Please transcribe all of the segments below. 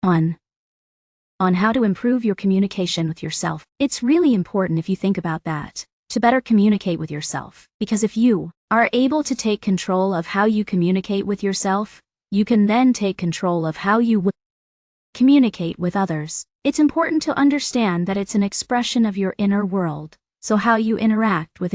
on how to improve your communication with yourself. It's really important, if you think about that, to better communicate with yourself. Because if you are able to take control of how you communicate with yourself, you can then take control of how you communicate with others. It's important to understand that it's an expression of your inner world. So how you interact with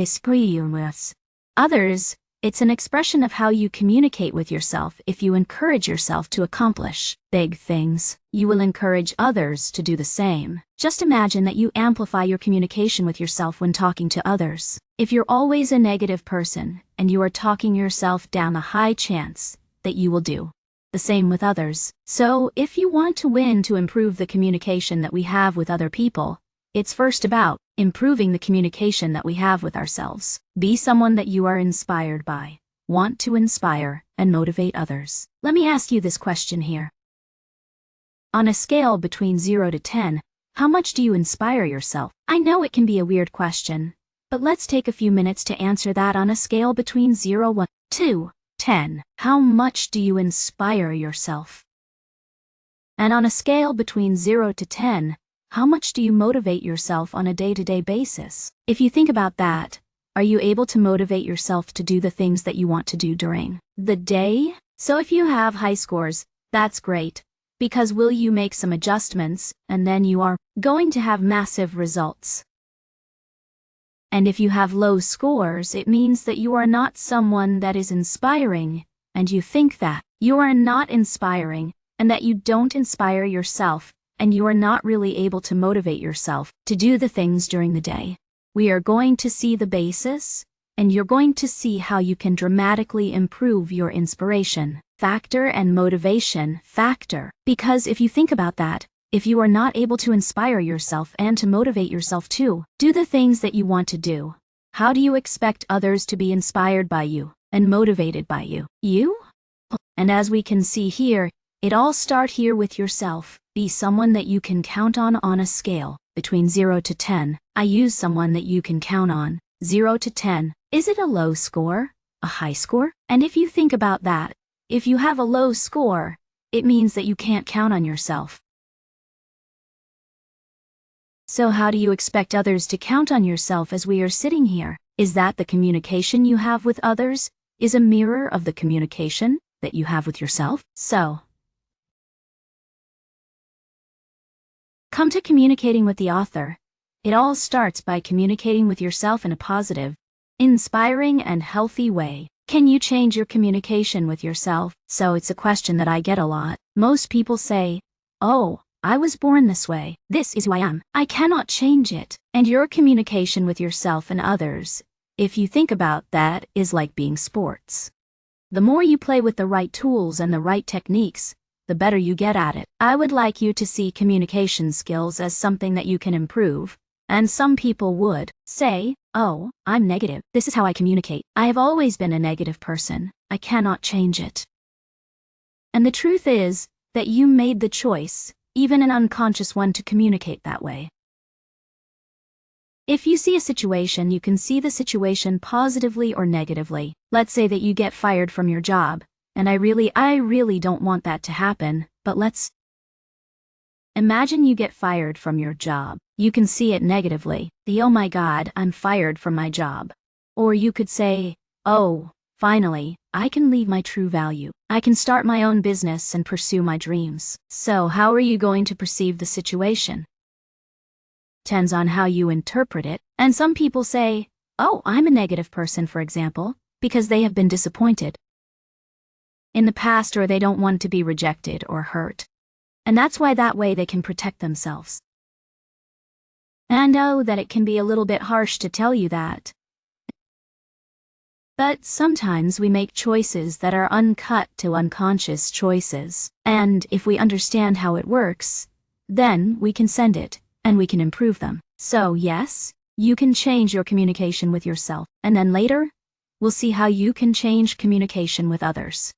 others, it's an expression of how you communicate with yourself. If you encourage yourself to accomplish big things, you will encourage others to do the same. Just imagine that you amplify your communication with yourself when talking to others. If you're always a negative person and you are talking yourself down, a high chance that you will do the same with others. So if you want to improve the communication that we have with other people, it's first about improving the communication that we have with ourselves. Be someone that you are inspired by. Want to inspire and motivate others. Let me ask you this question here. On a scale between 0 to 10, how much do you inspire yourself? I know it can be a weird question, but let's take a few minutes to answer that. On a scale between 0 to 10, how much do you inspire yourself? And on a scale between 0 to 10, how much do you motivate yourself on a day-to-day basis? If you think about that, are you able to motivate yourself to do the things that you want to do during the day? So if you have high scores, that's great, because will you make some adjustments, and then you are going to have massive results. And if you have low scores, it means that you are not someone that is inspiring, and you think that you are not inspiring, and that you don't inspire yourself, and you are not really able to motivate yourself to do the things during the day. We are going to see the basis, and you're going to see how you can dramatically improve your inspiration factor and motivation factor. Because if you think about that, if you are not able to inspire yourself and to motivate yourself to do the things that you want to do, how do you expect others to be inspired by you and motivated by you? And as we can see here, it all starts here with yourself. Be someone that you can count on a scale between 0 to 10. I use someone that you can count on. 0 to 10. Is it a low score? A high score? And if you think about that, if you have a low score, it means that you can't count on yourself. So how do you expect others to count on yourself as we are sitting here? Is that the communication you have with others is a mirror of the communication that you have with yourself? So come to communicating with the author. It all starts by communicating with yourself in a positive, inspiring, and healthy way. Can you change your communication with yourself? So it's a question that I get a lot. Most people say, "Oh, I was born this way. This is who I am. I cannot change it." And your communication with yourself and others, if you think about that, is like being sports. The more you play with the right tools and the right techniques, the better you get at it. I would like you to see communication skills as something that you can improve. And some people would say, "Oh, I'm negative. This is how I communicate. I have always been a negative person. I cannot change it." And the truth is that you made the choice, even an unconscious one, to communicate that way. If you see a situation, you can see the situation positively or negatively. Let's say that you get fired from your job. And I really don't want that to happen, but let's imagine you get fired from your job. You can see it negatively. "Oh my God, I'm fired from my job." Or you could say, "Oh, finally, I can leave my true value. I can start my own business and pursue my dreams." So how are you going to perceive the situation? Depends on how you interpret it. And some people say, "Oh, I'm a negative person," for example, because they have been disappointed in the past, or they don't want to be rejected or hurt. And that's why that way they can protect themselves. And I know that it can be a little bit harsh to tell you that. But sometimes we make choices that are uncut to unconscious choices. And if we understand how it works, then we can send it and we can improve them. So yes, you can change your communication with yourself. And then later, we'll see how you can change communication with others.